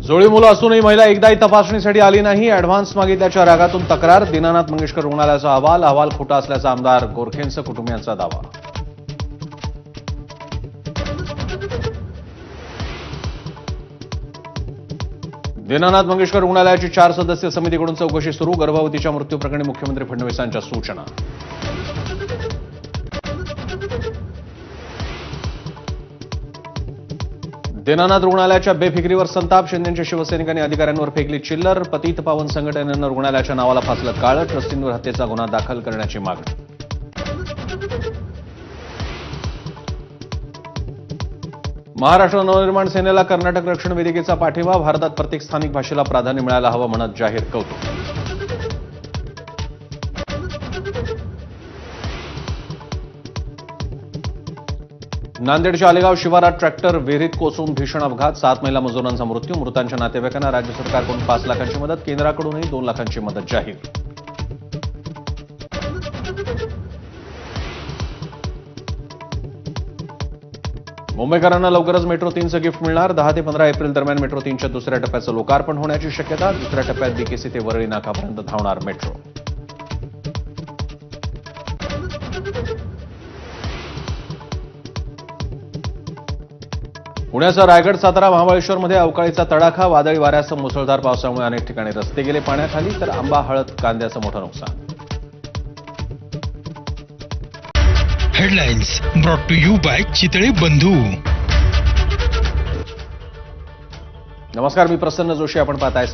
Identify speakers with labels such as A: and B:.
A: जोडी मुलं असूनही महिला एकदाही तपासणीसाठी आली नाही. अॅडव्हान्स मागितल्याच्या रागातून तक्रार. दीनानाथ मंगेशकर रुग्णालयाचा अहवाल खोटा असल्याचा आमदार गोरखेंचा कुटुंबियांचा दावा. दीनानाथ मंगेशकर रुग्णालयाची 4 सदस्यीय समितीकडून चौकशी सुरू. गर्भवतीच्या मृत्यूप्रकरणी मुख्यमंत्री फडणवीसांच्या सूचना. दीनानाथ रुग्णालयाच्या बेफिकिरीवर संताप. शिंदेच्या शिवसैनिकांनी अधिकाऱ्यांवर फेकली चिल्लर. पतित पावन संघटनेनं रुग्णालयाच्या नावाला फासलं काळं. ट्रस्टींवर हत्येचा गुन्हा दाखल करण्याची मागणी. महाराष्ट्र नवनिर्माण सेनेला कर्नाटक रक्षण वेदिकेचा पाठिंबा. भारतात प्रत्येक स्थानिक भाषेला प्राधान्य मिळायला हवं म्हणत जाहीर कौतुक. नांदेडच्या आलेगाव शिवारात ट्रॅक्टर विहिरीत कोसळून भीषण अपघात. 7 महिला मजुरांचा मृत्यू. मृतांच्या नातेवाईकांना राज्य सरकारकडून 5 लाखांची मदत. केंद्राकडूनही 2 लाखांची मदत जाहीर. मुंबईकरांना लवकरच मेट्रो 3चं गिफ्ट मिळणार. 10 ते 15 एप्रिल दरम्यान मेट्रो 3च्या दुसऱ्या टप्प्याचं लोकार्पण होण्याची शक्यता. दुसऱ्या टप्प्यात बीकेसी ते वरळी नाकापर्यंत धावणार मेट्रो. पुण्याचा रायगड सातारा महाबळेश्वरमध्ये अवकाळीचा तडाखा. वादळी वाऱ्यासह मुसळधार पावसामुळे अनेक ठिकाणी रस्ते गेले पाण्याखाली. तर आंबा हळद कांद्याचं मोठं नुकसान.
B: Headlines brought to you by Chitale Bandhu.
A: नमस्कार, मी प्रसन्न जोशी. आपण पाहताय